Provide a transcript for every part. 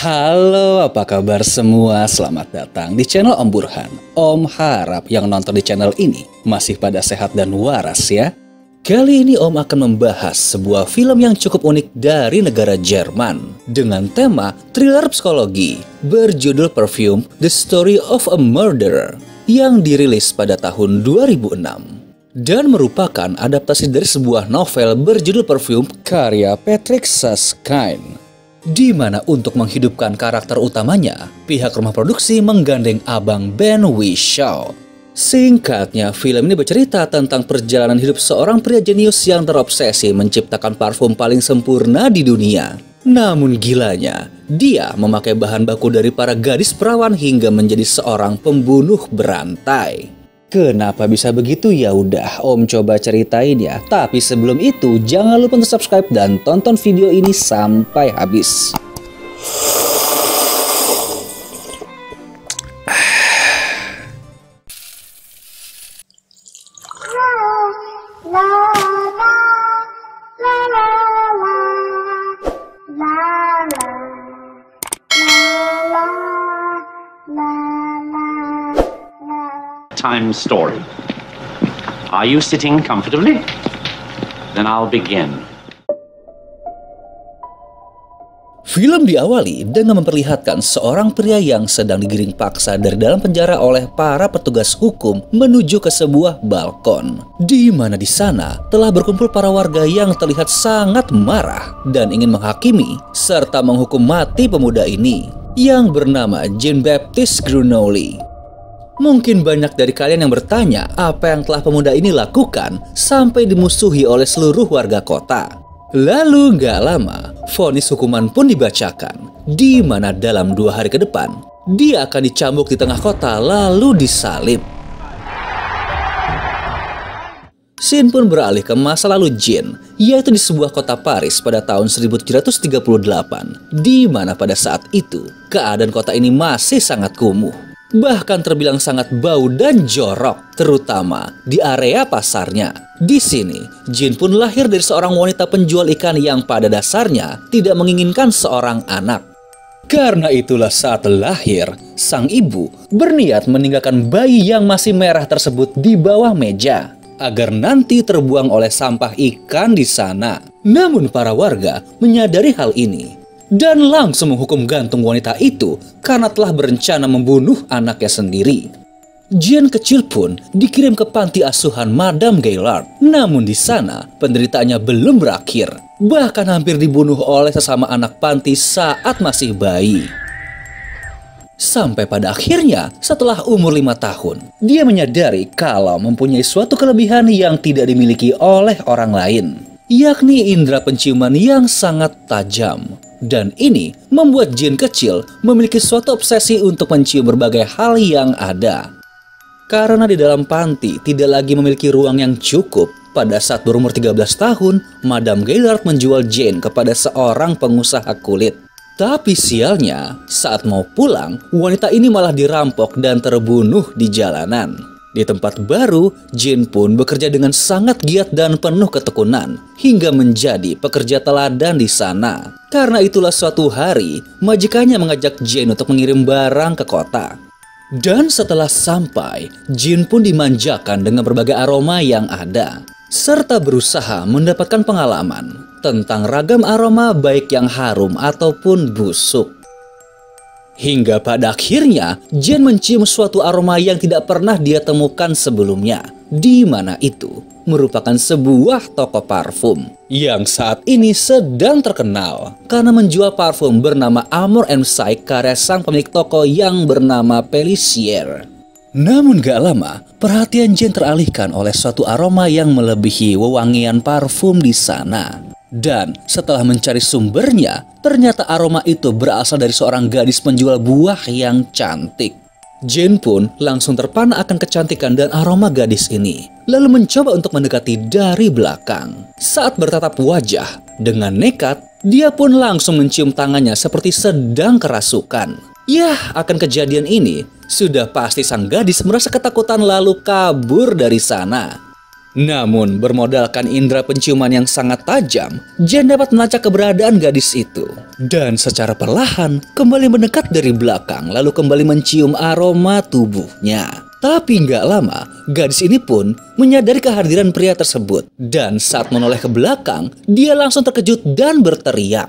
Halo, apa kabar semua? Selamat datang di channel Om Burhan. Om harap yang nonton di channel ini masih pada sehat dan waras ya. Kali ini Om akan membahas sebuah film yang cukup unik dari negara Jerman dengan tema thriller psikologi berjudul Perfume: The Story of a Murderer yang dirilis pada tahun 2006 dan merupakan adaptasi dari sebuah novel berjudul Perfume karya Patrick Susskind. Di mana untuk menghidupkan karakter utamanya, pihak rumah produksi menggandeng Abang Ben Whishaw. Singkatnya, film ini bercerita tentang perjalanan hidup seorang pria jenius yang terobsesi menciptakan parfum paling sempurna di dunia. Namun gilanya, dia memakai bahan baku dari para gadis perawan hingga menjadi seorang pembunuh berantai. Kenapa bisa begitu? Ya udah, Om coba ceritain ya. Tapi sebelum itu, jangan lupa untuk subscribe dan tonton video ini sampai habis. Time story. Are you sitting comfortably? Then I'll begin. Film diawali dengan memperlihatkan seorang pria yang sedang digiring paksa dari dalam penjara oleh para petugas hukum menuju ke sebuah balkon. Di mana di sana telah berkumpul para warga yang terlihat sangat marah dan ingin menghakimi serta menghukum mati pemuda ini yang bernama Jean-Baptiste Grunoli. Mungkin banyak dari kalian yang bertanya apa yang telah pemuda ini lakukan sampai dimusuhi oleh seluruh warga kota. Lalu gak lama, vonis hukuman pun dibacakan, di mana dalam 2 hari ke depan, dia akan dicambuk di tengah kota lalu disalib. Scene pun beralih ke masa lalu Jean, yaitu di sebuah kota Paris pada tahun 1738, di mana pada saat itu, keadaan kota ini masih sangat kumuh. Bahkan terbilang sangat bau dan jorok, terutama di area pasarnya. Di sini, Jean pun lahir dari seorang wanita penjual ikan yang pada dasarnya tidak menginginkan seorang anak. Karena itulah saat lahir, sang ibu berniat meninggalkan bayi yang masih merah tersebut di bawah meja, agar nanti terbuang oleh sampah ikan di sana. Namun para warga menyadari hal ini dan langsung menghukum gantung wanita itu karena telah berencana membunuh anaknya sendiri. Jean kecil pun dikirim ke panti asuhan Madame Gaillard. Namun di sana penderitaannya belum berakhir, bahkan hampir dibunuh oleh sesama anak panti saat masih bayi. Sampai pada akhirnya setelah umur 5 tahun, dia menyadari kalau mempunyai suatu kelebihan yang tidak dimiliki oleh orang lain, yakni indera penciuman yang sangat tajam. Dan ini membuat Jean kecil memiliki suatu obsesi untuk mencium berbagai hal yang ada. Karena di dalam panti tidak lagi memiliki ruang yang cukup, pada saat berumur 13 tahun, Madame Gaillard menjual Jean kepada seorang pengusaha kulit. Tapi sialnya, saat mau pulang, wanita ini malah dirampok dan terbunuh di jalanan. Di tempat baru, Jean pun bekerja dengan sangat giat dan penuh ketekunan hingga menjadi pekerja teladan di sana. Karena itulah suatu hari, majikannya mengajak Jean untuk mengirim barang ke kota. Dan setelah sampai, Jean pun dimanjakan dengan berbagai aroma yang ada, serta berusaha mendapatkan pengalaman tentang ragam aroma baik yang harum ataupun busuk. Hingga pada akhirnya, Jean mencium suatu aroma yang tidak pernah dia temukan sebelumnya, di mana itu merupakan sebuah toko parfum yang saat ini sedang terkenal karena menjual parfum bernama Amour and Psyche karya sang pemilik toko yang bernama Pelissier. Namun gak lama, perhatian Jean teralihkan oleh suatu aroma yang melebihi wewangian parfum di sana. Dan setelah mencari sumbernya, ternyata aroma itu berasal dari seorang gadis penjual buah yang cantik. Jean pun langsung terpana akan kecantikan dan aroma gadis ini, lalu mencoba untuk mendekati dari belakang. Saat bertatap wajah, dengan nekat, dia pun langsung mencium tangannya seperti sedang kerasukan. Yah, akan kejadian ini, sudah pasti sang gadis merasa ketakutan lalu kabur dari sana. Namun bermodalkan indera penciuman yang sangat tajam, Jane dapat melacak keberadaan gadis itu. Dan secara perlahan kembali mendekat dari belakang lalu kembali mencium aroma tubuhnya. Tapi nggak lama, gadis ini pun menyadari kehadiran pria tersebut. Dan saat menoleh ke belakang, dia langsung terkejut dan berteriak.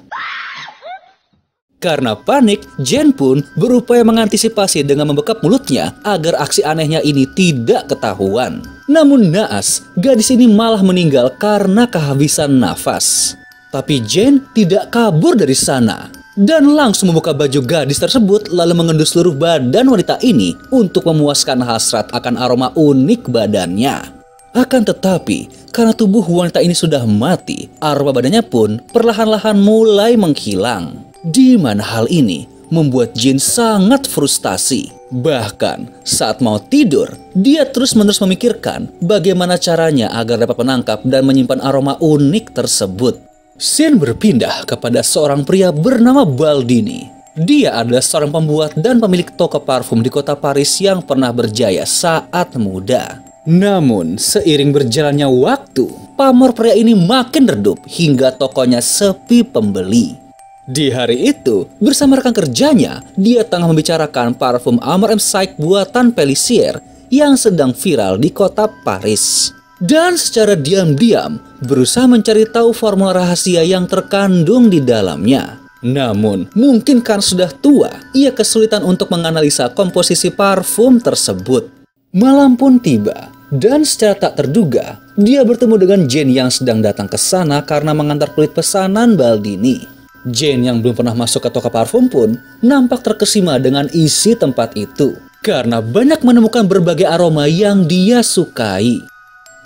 Karena panik, Jane pun berupaya mengantisipasi dengan membekap mulutnya agar aksi anehnya ini tidak ketahuan. Namun naas, gadis ini malah meninggal karena kehabisan nafas. Tapi Jane tidak kabur dari sana dan langsung membuka baju gadis tersebut lalu mengendus seluruh badan wanita ini untuk memuaskan hasrat akan aroma unik badannya. Akan tetapi, karena tubuh wanita ini sudah mati, aroma badannya pun perlahan-lahan mulai menghilang. Di mana hal ini membuat Jane sangat frustasi. Bahkan saat mau tidur, dia terus-menerus memikirkan bagaimana caranya agar dapat menangkap dan menyimpan aroma unik tersebut. Scene berpindah kepada seorang pria bernama Baldini. Dia adalah seorang pembuat dan pemilik toko parfum di kota Paris yang pernah berjaya saat muda. Namun seiring berjalannya waktu, pamor pria ini makin redup hingga tokonya sepi pembeli. Di hari itu, bersama rekan kerjanya, dia tengah membicarakan parfum Amour et Psyche buatan Pelicier yang sedang viral di kota Paris. Dan secara diam-diam, berusaha mencari tahu formula rahasia yang terkandung di dalamnya. Namun, mungkin karena sudah tua, ia kesulitan untuk menganalisa komposisi parfum tersebut. Malam pun tiba, dan secara tak terduga, dia bertemu dengan Jane yang sedang datang ke sana karena mengantar kulit pesanan Baldini. Jane yang belum pernah masuk ke toko parfum pun nampak terkesima dengan isi tempat itu karena banyak menemukan berbagai aroma yang dia sukai.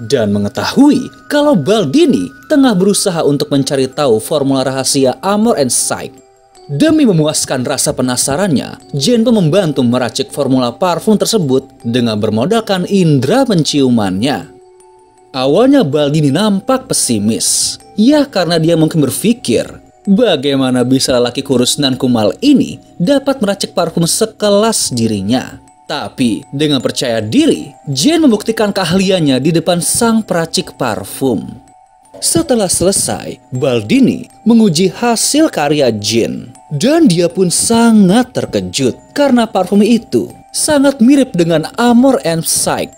Dan mengetahui kalau Baldini tengah berusaha untuk mencari tahu formula rahasia Amour et Psyche. Demi memuaskan rasa penasarannya, Jane pun membantu meracik formula parfum tersebut dengan bermodalkan indera penciumannya. Awalnya Baldini nampak pesimis, ya karena dia mungkin berpikir, bagaimana bisa lelaki kurus nan kumal ini dapat meracik parfum sekelas dirinya? Tapi dengan percaya diri, Jane membuktikan keahliannya di depan sang peracik parfum. Setelah selesai, Baldini menguji hasil karya Jane. Dan dia pun sangat terkejut karena parfum itu sangat mirip dengan Amour et Psyche.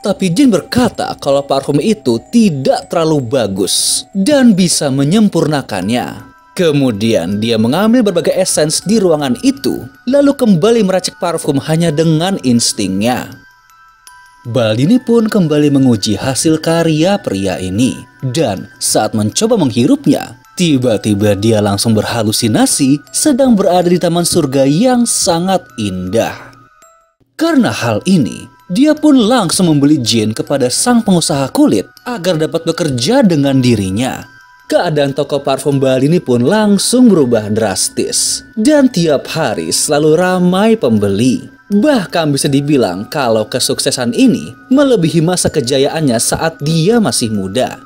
Tapi Jane berkata kalau parfum itu tidak terlalu bagus dan bisa menyempurnakannya. Kemudian dia mengambil berbagai esens di ruangan itu, lalu kembali meracik parfum hanya dengan instingnya. Baldini pun kembali menguji hasil karya pria ini. Dan saat mencoba menghirupnya, tiba-tiba dia langsung berhalusinasi sedang berada di taman surga yang sangat indah. Karena hal ini, dia pun langsung membeli Jane kepada sang pengusaha kulit agar dapat bekerja dengan dirinya. Keadaan toko parfum Baldini pun langsung berubah drastis. Dan tiap hari selalu ramai pembeli. Bahkan bisa dibilang kalau kesuksesan ini melebihi masa kejayaannya saat dia masih muda.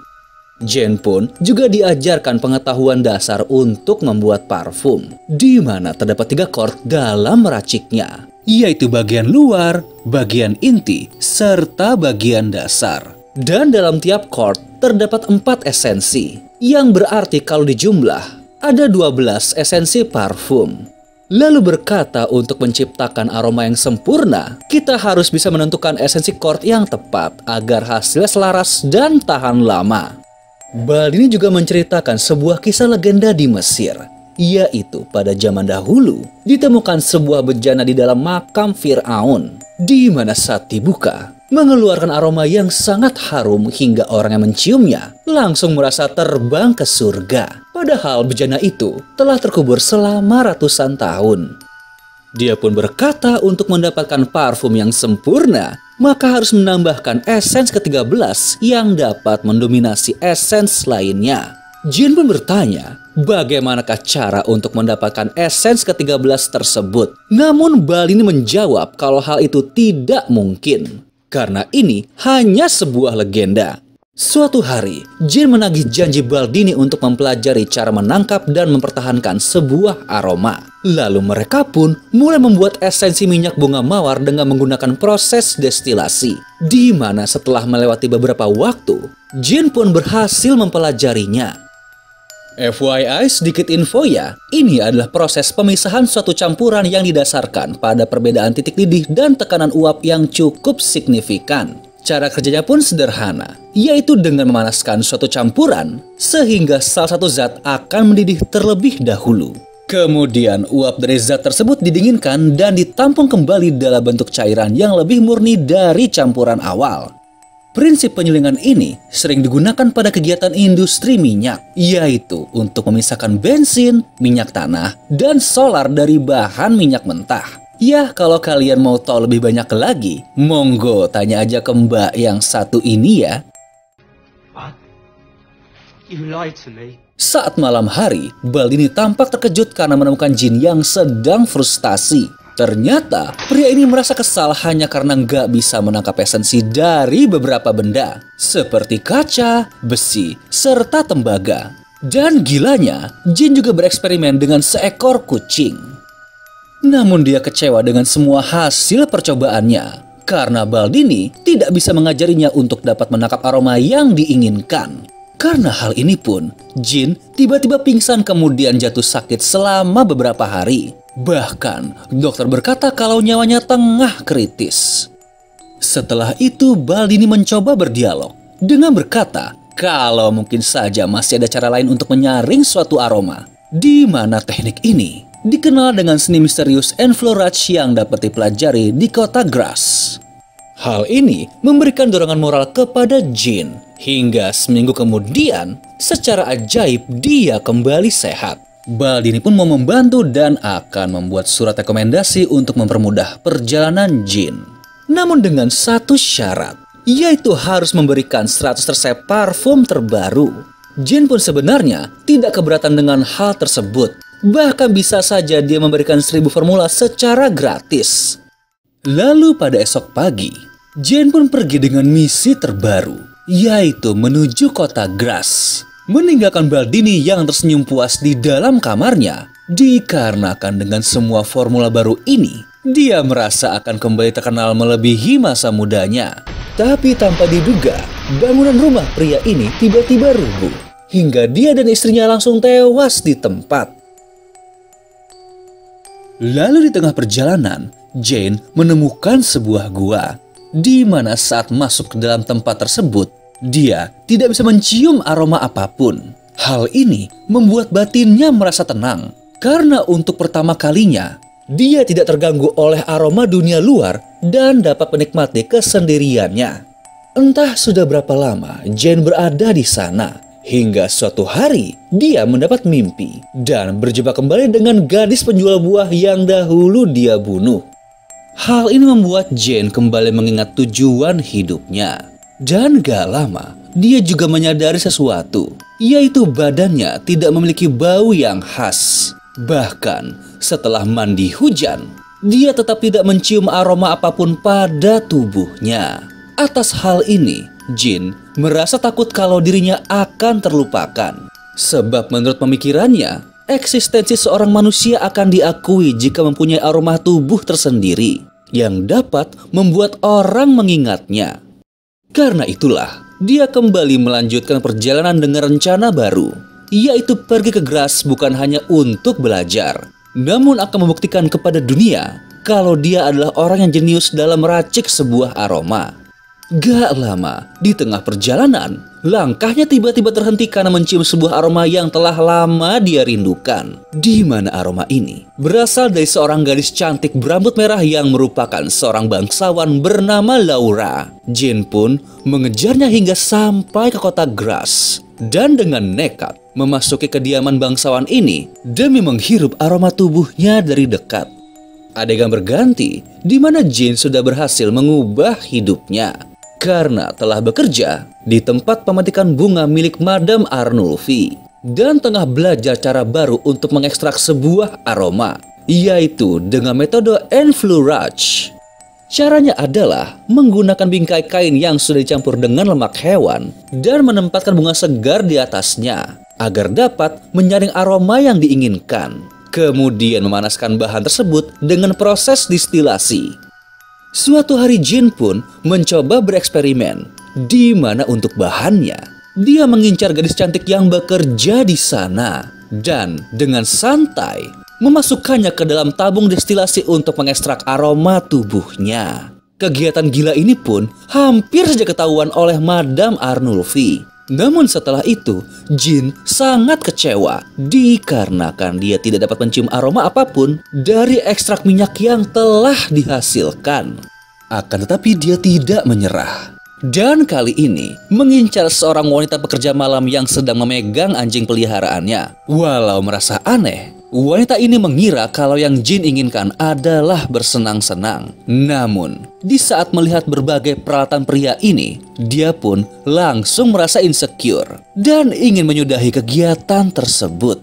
Jane pun juga diajarkan pengetahuan dasar untuk membuat parfum, di mana terdapat 3 chord dalam meraciknya, yaitu bagian luar, bagian inti, serta bagian dasar. Dan dalam tiap chord terdapat 4 esensi, yang berarti kalau dijumlah ada 12 esensi parfum. Lalu berkata untuk menciptakan aroma yang sempurna, kita harus bisa menentukan esensi chord yang tepat agar hasilnya selaras dan tahan lama. Baldini juga menceritakan sebuah kisah legenda di Mesir, yaitu pada zaman dahulu ditemukan sebuah bejana di dalam makam Fir'aun, di mana saat dibuka mengeluarkan aroma yang sangat harum hingga orang yang menciumnya langsung merasa terbang ke surga. Padahal bejana itu telah terkubur selama ratusan tahun. Dia pun berkata untuk mendapatkan parfum yang sempurna, maka harus menambahkan esens ke-13 yang dapat mendominasi esens lainnya. Jane pun bertanya, bagaimanakah cara untuk mendapatkan esens ke-13 tersebut? Namun Baldini menjawab kalau hal itu tidak mungkin. Karena ini hanya sebuah legenda. Suatu hari, Jin menagih janji Baldini untuk mempelajari cara menangkap dan mempertahankan sebuah aroma. Lalu mereka pun mulai membuat esensi minyak bunga mawar dengan menggunakan proses destilasi. Di mana setelah melewati beberapa waktu, Jin pun berhasil mempelajarinya. FYI, sedikit info ya, ini adalah proses pemisahan suatu campuran yang didasarkan pada perbedaan titik lidih dan tekanan uap yang cukup signifikan. Cara kerjanya pun sederhana, yaitu dengan memanaskan suatu campuran sehingga salah satu zat akan mendidih terlebih dahulu. Kemudian uap dari zat tersebut didinginkan dan ditampung kembali dalam bentuk cairan yang lebih murni dari campuran awal. Prinsip penyulingan ini sering digunakan pada kegiatan industri minyak, yaitu untuk memisahkan bensin, minyak tanah, dan solar dari bahan minyak mentah. Ya, kalau kalian mau tahu lebih banyak lagi, monggo tanya aja ke Mbak yang satu ini ya. What? You lied to me. Saat malam hari, Baldini tampak terkejut karena menemukan Jin yang sedang frustasi. Ternyata, pria ini merasa kesal hanya karena nggak bisa menangkap esensi dari beberapa benda, seperti kaca, besi, serta tembaga. Dan gilanya, Jin juga bereksperimen dengan seekor kucing. Namun dia kecewa dengan semua hasil percobaannya, karena Baldini tidak bisa mengajarinya untuk dapat menangkap aroma yang diinginkan. Karena hal ini pun, Jin tiba-tiba pingsan kemudian jatuh sakit selama beberapa hari. Bahkan, dokter berkata kalau nyawanya tengah kritis. Setelah itu, Baldini mencoba berdialog dengan berkata kalau mungkin saja masih ada cara lain untuk menyaring suatu aroma, di mana teknik ini dikenal dengan seni misterius enfleurage yang dapat dipelajari di kota Grasse. Hal ini memberikan dorongan moral kepada Jin, hingga seminggu kemudian secara ajaib dia kembali sehat. Baldini pun mau membantu dan akan membuat surat rekomendasi untuk mempermudah perjalanan Jin. Namun dengan satu syarat, yaitu harus memberikan 100 resep parfum terbaru. Jin pun sebenarnya tidak keberatan dengan hal tersebut. Bahkan bisa saja dia memberikan 1000 formula secara gratis. Lalu pada esok pagi, Jin pun pergi dengan misi terbaru, yaitu menuju kota Grasse. Meninggalkan Baldini yang tersenyum puas di dalam kamarnya. Dikarenakan dengan semua formula baru ini, dia merasa akan kembali terkenal melebihi masa mudanya. Tapi tanpa diduga, bangunan rumah pria ini tiba-tiba rubuh, hingga dia dan istrinya langsung tewas di tempat. Lalu di tengah perjalanan, Jane menemukan sebuah gua, di mana saat masuk ke dalam tempat tersebut, dia tidak bisa mencium aroma apapun. Hal ini membuat batinnya merasa tenang, karena untuk pertama kalinya, dia tidak terganggu oleh aroma dunia luar dan dapat menikmati kesendiriannya. Entah sudah berapa lama Jane berada di sana, hingga suatu hari dia mendapat mimpi dan berjumpa kembali dengan gadis penjual buah yang dahulu dia bunuh. Hal ini membuat Jane kembali mengingat tujuan hidupnya. Dan gak lama, dia juga menyadari sesuatu, yaitu badannya tidak memiliki bau yang khas. Bahkan setelah mandi hujan, dia tetap tidak mencium aroma apapun pada tubuhnya. Atas hal ini, Jin merasa takut kalau dirinya akan terlupakan. Sebab menurut pemikirannya, eksistensi seorang manusia akan diakui jika mempunyai aroma tubuh tersendiri yang dapat membuat orang mengingatnya. Karena itulah, dia kembali melanjutkan perjalanan dengan rencana baru, yaitu pergi ke Grasse bukan hanya untuk belajar, namun akan membuktikan kepada dunia kalau dia adalah orang yang jenius dalam meracik sebuah aroma. Gak lama, di tengah perjalanan, langkahnya tiba-tiba terhenti karena mencium sebuah aroma yang telah lama dia rindukan. Di mana aroma ini berasal dari seorang gadis cantik berambut merah yang merupakan seorang bangsawan bernama Laura. Jin pun mengejarnya hingga sampai ke kota Grasse dan dengan nekat memasuki kediaman bangsawan ini demi menghirup aroma tubuhnya dari dekat. Adegan berganti di mana Jin sudah berhasil mengubah hidupnya karena telah bekerja di tempat pemetikan bunga milik Madame Arnulfi dan tengah belajar cara baru untuk mengekstrak sebuah aroma, yaitu dengan metode enfleurage. Caranya adalah menggunakan bingkai kain yang sudah dicampur dengan lemak hewan dan menempatkan bunga segar di atasnya agar dapat menyaring aroma yang diinginkan. Kemudian memanaskan bahan tersebut dengan proses distilasi. Suatu hari Jin pun mencoba bereksperimen, di mana untuk bahannya dia mengincar gadis cantik yang bekerja di sana dan dengan santai memasukkannya ke dalam tabung destilasi untuk mengekstrak aroma tubuhnya. Kegiatan gila ini pun hampir saja ketahuan oleh Madame Arnulfi. Namun setelah itu, Jin sangat kecewa dikarenakan dia tidak dapat mencium aroma apapun dari ekstrak minyak yang telah dihasilkan. Akan tetapi dia tidak menyerah. Dan kali ini mengincar seorang wanita pekerja malam yang sedang memegang anjing peliharaannya. Walau merasa aneh, wanita ini mengira kalau yang Jin inginkan adalah bersenang-senang. Namun, di saat melihat berbagai peralatan pria ini, dia pun langsung merasa insecure dan ingin menyudahi kegiatan tersebut.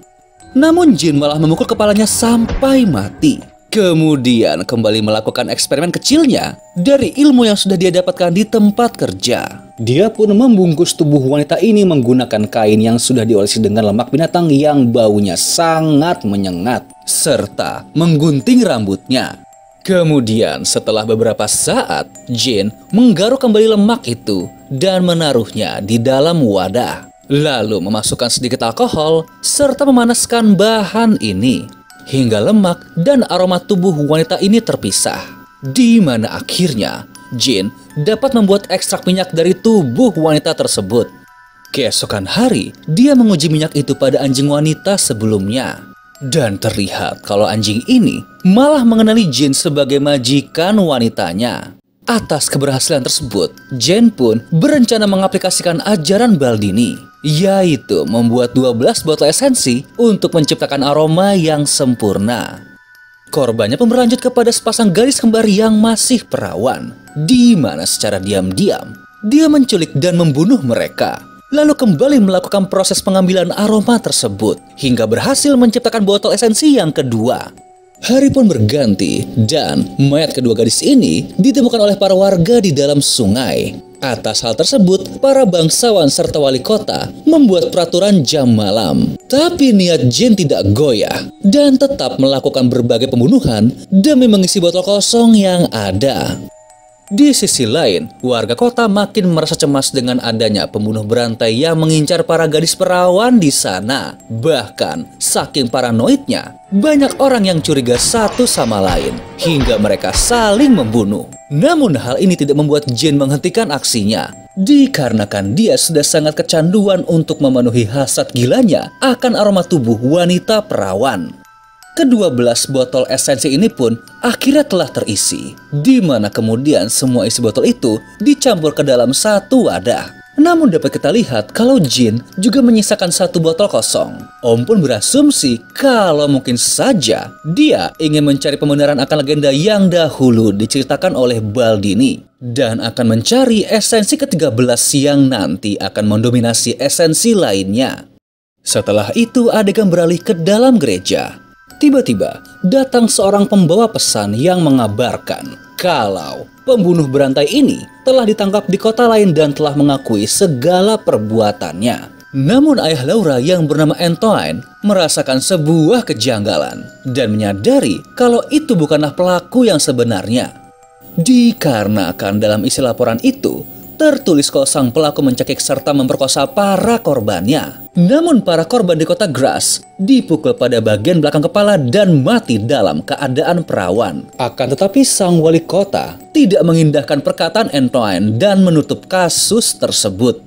Namun Jin malah memukul kepalanya sampai mati. Kemudian kembali melakukan eksperimen kecilnya dari ilmu yang sudah dia dapatkan di tempat kerja. Dia pun membungkus tubuh wanita ini menggunakan kain yang sudah diolesi dengan lemak binatang yang baunya sangat menyengat, serta menggunting rambutnya. Kemudian setelah beberapa saat, Jin menggaruk kembali lemak itu dan menaruhnya di dalam wadah. Lalu memasukkan sedikit alkohol serta memanaskan bahan ini hingga lemak dan aroma tubuh wanita ini terpisah. Di mana akhirnya Jin dapat membuat ekstrak minyak dari tubuh wanita tersebut. Keesokan hari, dia menguji minyak itu pada anjing wanita sebelumnya. Dan terlihat kalau anjing ini malah mengenali Jin sebagai majikan wanitanya. Atas keberhasilan tersebut, Jin pun berencana mengaplikasikan ajaran Baldini, yaitu membuat 12 botol esensi untuk menciptakan aroma yang sempurna. Korbannya pun berlanjut kepada sepasang gadis kembar yang masih perawan, di mana secara diam-diam dia menculik dan membunuh mereka, lalu kembali melakukan proses pengambilan aroma tersebut hingga berhasil menciptakan botol esensi yang kedua. Hari pun berganti dan mayat kedua gadis ini ditemukan oleh para warga di dalam sungai. Atas hal tersebut, para bangsawan serta wali kota membuat peraturan jam malam. Tapi niat Jin tidak goyah dan tetap melakukan berbagai pembunuhan demi mengisi botol kosong yang ada. Di sisi lain, warga kota makin merasa cemas dengan adanya pembunuh berantai yang mengincar para gadis perawan di sana. Bahkan, saking paranoidnya, banyak orang yang curiga satu sama lain, hingga mereka saling membunuh. Namun hal ini tidak membuat Jin menghentikan aksinya, dikarenakan dia sudah sangat kecanduan untuk memenuhi hasrat gilanya akan aroma tubuh wanita perawan. Ke-12 botol esensi ini pun akhirnya telah terisi, di mana kemudian semua isi botol itu dicampur ke dalam satu wadah. Namun dapat kita lihat kalau Jin juga menyisakan satu botol kosong. Om pun berasumsi kalau mungkin saja dia ingin mencari pembenaran akan legenda yang dahulu diceritakan oleh Baldini dan akan mencari esensi ke-13 yang nanti akan mendominasi esensi lainnya. Setelah itu adegan beralih ke dalam gereja. Tiba-tiba datang seorang pembawa pesan yang mengabarkan kalau pembunuh berantai ini telah ditangkap di kota lain dan telah mengakui segala perbuatannya. Namun ayah Laura yang bernama Antoine merasakan sebuah kejanggalan dan menyadari kalau itu bukanlah pelaku yang sebenarnya. Dikarenakan dalam isi laporan itu tertulis kalau sang pelaku mencekik serta memperkosa para korbannya. Namun para korban di kota Grass dipukul pada bagian belakang kepala dan mati dalam keadaan perawan. Akan tetapi sang wali kota tidak mengindahkan perkataan Antoine dan menutup kasus tersebut.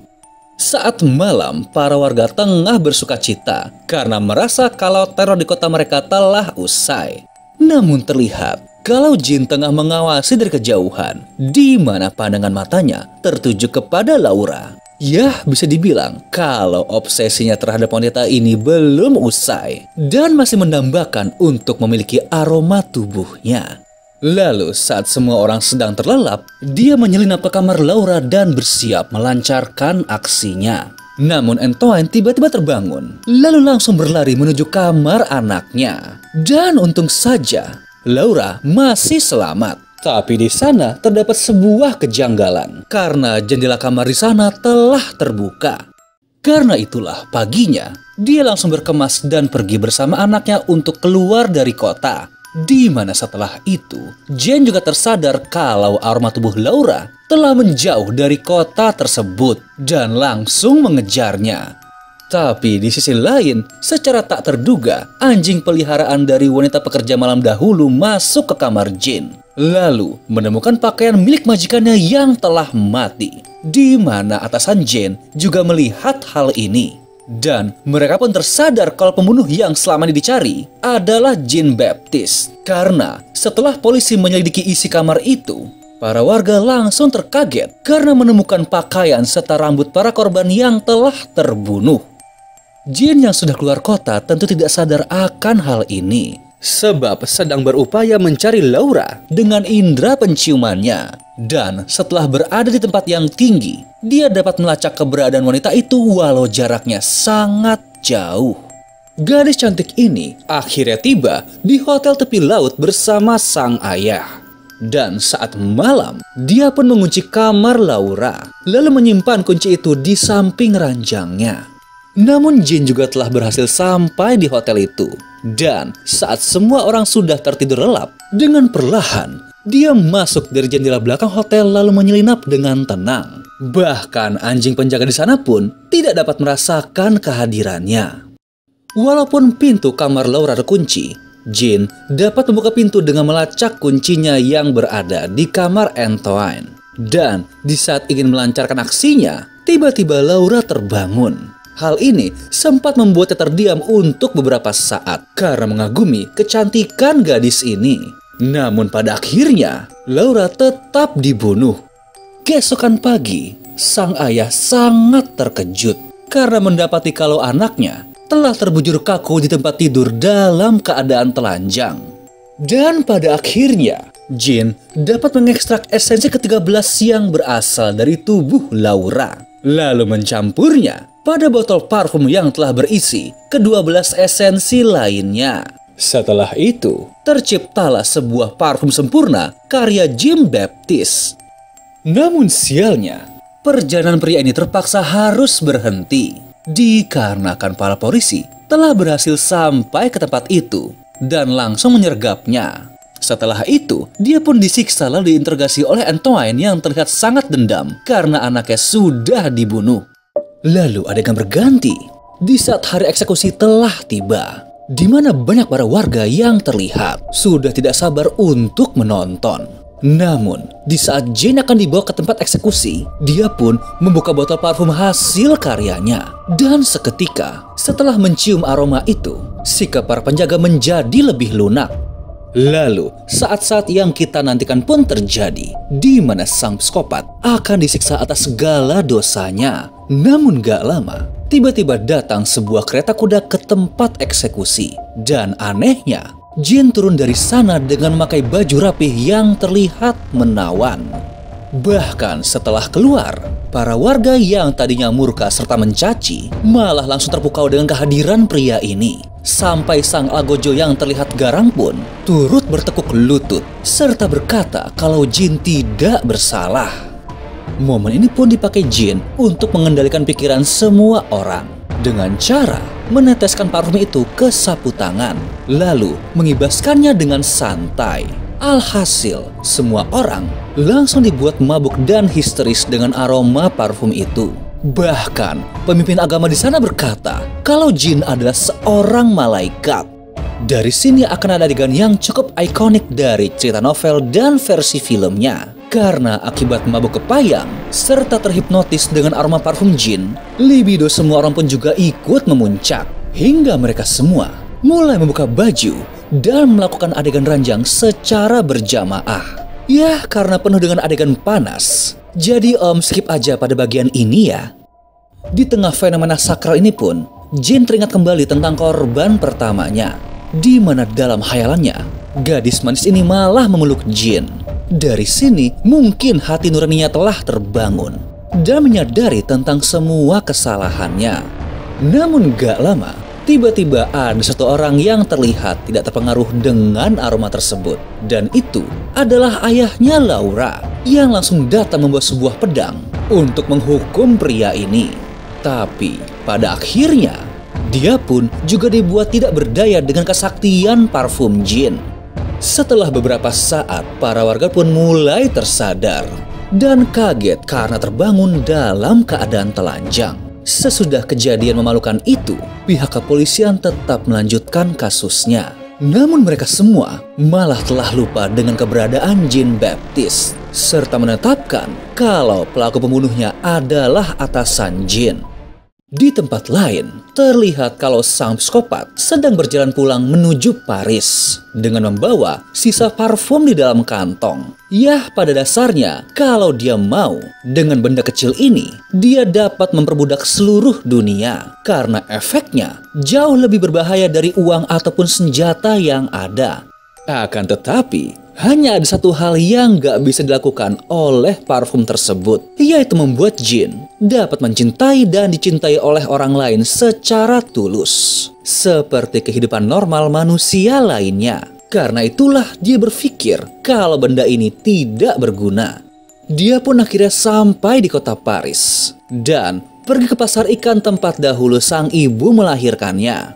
Saat malam, para warga tengah bersukacita karena merasa kalau teror di kota mereka telah usai. Namun terlihat kalau Jin tengah mengawasi dari kejauhan, di mana pandangan matanya tertuju kepada Laura. Ya, bisa dibilang kalau obsesinya terhadap wanita ini belum usai dan masih mendambakan untuk memiliki aroma tubuhnya. Lalu saat semua orang sedang terlelap, dia menyelinap ke kamar Laura dan bersiap melancarkan aksinya. Namun Antoine tiba-tiba terbangun, lalu langsung berlari menuju kamar anaknya. Dan untung saja Laura masih selamat. Tapi di sana terdapat sebuah kejanggalan karena jendela kamar di sana telah terbuka. Karena itulah paginya dia langsung berkemas dan pergi bersama anaknya untuk keluar dari kota. Di mana setelah itu Jane juga tersadar kalau aroma tubuh Laura telah menjauh dari kota tersebut dan langsung mengejarnya. Tapi di sisi lain, secara tak terduga, anjing peliharaan dari wanita pekerja malam dahulu masuk ke kamar Jane. Lalu menemukan pakaian milik majikannya yang telah mati. Di mana atasan Jane juga melihat hal ini. Dan mereka pun tersadar kalau pembunuh yang selama ini dicari adalah Jean Baptiste. Karena setelah polisi menyelidiki isi kamar itu, para warga langsung terkaget karena menemukan pakaian serta rambut para korban yang telah terbunuh. Jean yang sudah keluar kota tentu tidak sadar akan hal ini, sebab sedang berupaya mencari Laura dengan indera penciumannya. Dan setelah berada di tempat yang tinggi, dia dapat melacak keberadaan wanita itu walau jaraknya sangat jauh. Gadis cantik ini akhirnya tiba di hotel tepi laut bersama sang ayah. Dan saat malam, dia pun mengunci kamar Laura, lalu menyimpan kunci itu di samping ranjangnya. Namun Jean juga telah berhasil sampai di hotel itu. Dan saat semua orang sudah tertidur lelap, dengan perlahan, dia masuk dari jendela belakang hotel lalu menyelinap dengan tenang. Bahkan anjing penjaga di sana pun tidak dapat merasakan kehadirannya. Walaupun pintu kamar Laura terkunci, Jean dapat membuka pintu dengan melacak kuncinya yang berada di kamar Antoine. Dan di saat ingin melancarkan aksinya, tiba-tiba Laura terbangun. Hal ini sempat membuatnya terdiam untuk beberapa saat karena mengagumi kecantikan gadis ini. Namun pada akhirnya, Laura tetap dibunuh. Keesokan pagi, sang ayah sangat terkejut karena mendapati kalau anaknya telah terbujur kaku di tempat tidur dalam keadaan telanjang. Dan pada akhirnya, Jean dapat mengekstrak esensi ke-13 yang berasal dari tubuh Laura, lalu mencampurnya pada botol parfum yang telah berisi ke-12 esensi lainnya. Setelah itu, terciptalah sebuah parfum sempurna karya Jean Baptiste. Namun sialnya, perjalanan pria ini terpaksa harus berhenti dikarenakan para polisi telah berhasil sampai ke tempat itu dan langsung menyergapnya. Setelah itu, dia pun disiksa lalu diinterogasi oleh Antoine yang terlihat sangat dendam karena anaknya sudah dibunuh. Lalu adegan berganti di saat hari eksekusi telah tiba, di mana banyak para warga yang terlihat sudah tidak sabar untuk menonton. Namun, di saat Jane akan dibawa ke tempat eksekusi, dia pun membuka botol parfum hasil karyanya. Dan seketika, setelah mencium aroma itu, sikap para penjaga menjadi lebih lunak. Lalu, saat-saat yang kita nantikan pun terjadi, di mana sang psikopat akan disiksa atas segala dosanya. Namun gak lama, tiba-tiba datang sebuah kereta kuda ke tempat eksekusi. Dan anehnya, Jean turun dari sana dengan memakai baju rapih yang terlihat menawan. Bahkan setelah keluar, para warga yang tadinya murka serta mencaci malah langsung terpukau dengan kehadiran pria ini. Sampai sang algojo yang terlihat garang pun turut bertekuk lutut serta berkata kalau Jean tidak bersalah. Momen ini pun dipakai Jean untuk mengendalikan pikiran semua orang dengan cara meneteskan parfum itu ke sapu tangan lalu mengibaskannya dengan santai. Alhasil, semua orang langsung dibuat mabuk dan histeris dengan aroma parfum itu. Bahkan, pemimpin agama di sana berkata kalau Jean adalah seorang malaikat. Dari sini akan ada adegan yang cukup ikonik dari cerita novel dan versi filmnya. Karena akibat mabuk kepayang, serta terhipnotis dengan aroma parfum Jean, libido semua orang pun juga ikut memuncak. Hingga mereka semua mulai membuka baju dan melakukan adegan ranjang secara berjamaah. Ya, karena penuh dengan adegan panas. Jadi skip aja pada bagian ini ya. Di tengah fenomena sakral ini pun, Jean teringat kembali tentang korban pertamanya. Di mana dalam khayalannya, gadis manis ini malah memeluk Jean. Dari sini, mungkin hati nuraninya telah terbangun dan menyadari tentang semua kesalahannya. Namun gak lama, Tiba-tiba ada satu orang yang terlihat tidak terpengaruh dengan aroma tersebut. Dan itu adalah ayahnya Laura yang langsung datang membawa sebuah pedang untuk menghukum pria ini. Tapi pada akhirnya dia pun juga dibuat tidak berdaya dengan kesaktian parfum jin. Setelah beberapa saat, para warga pun mulai tersadar dan kaget karena terbangun dalam keadaan telanjang. Sesudah kejadian memalukan itu, pihak kepolisian tetap melanjutkan kasusnya. Namun mereka semua malah telah lupa dengan keberadaan Jean Baptiste, serta menetapkan kalau pelaku pembunuhnya adalah atasan Jean. Di tempat lain, terlihat kalau sang psikopat sedang berjalan pulang menuju Paris dengan membawa sisa parfum di dalam kantong. Yah, pada dasarnya, kalau dia mau, dengan benda kecil ini, dia dapat memperbudak seluruh dunia. Karena efeknya jauh lebih berbahaya dari uang ataupun senjata yang ada. Akan tetapi, hanya ada satu hal yang gak bisa dilakukan oleh parfum tersebut, yaitu membuat Jean dapat mencintai dan dicintai oleh orang lain secara tulus, seperti kehidupan normal manusia lainnya. Karena itulah dia berpikir kalau benda ini tidak berguna. Dia pun akhirnya sampai di kota Paris dan pergi ke pasar ikan tempat dahulu sang ibu melahirkannya.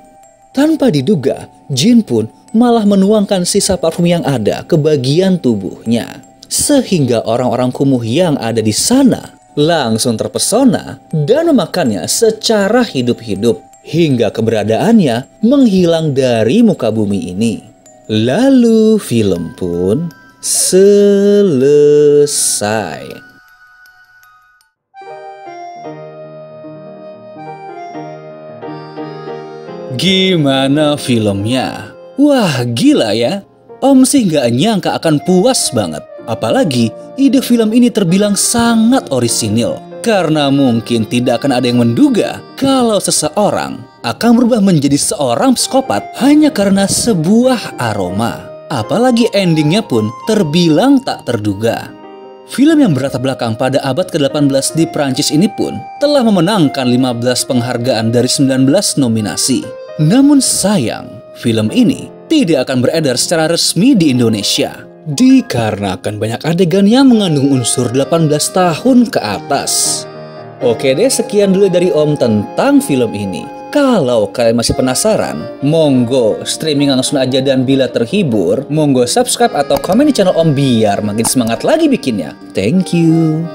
Tanpa diduga, Jean pun malah menuangkan sisa parfum yang ada ke bagian tubuhnya. Sehingga orang-orang kumuh yang ada di sana langsung terpesona dan memakannya secara hidup-hidup. Hingga keberadaannya menghilang dari muka bumi ini. Lalu film pun selesai. Gimana filmnya? Wah, gila ya. Om sih gak nyangka akan puas banget. Apalagi ide film ini terbilang sangat orisinil. Karena mungkin tidak akan ada yang menduga kalau seseorang akan berubah menjadi seorang psikopat hanya karena sebuah aroma. Apalagi endingnya pun terbilang tak terduga. Film yang berlatar belakang pada abad ke-18 di Prancis ini pun telah memenangkan 15 penghargaan dari 19 nominasi. Namun sayang, film ini tidak akan beredar secara resmi di Indonesia dikarenakan banyak adegan yang mengandung unsur 18 tahun ke atas. Oke deh, sekian dulu dari Om tentang film ini. Kalau kalian masih penasaran, monggo streaming langsung aja, dan bila terhibur, monggo subscribe atau komen di channel Om biar makin semangat lagi bikinnya. Thank you.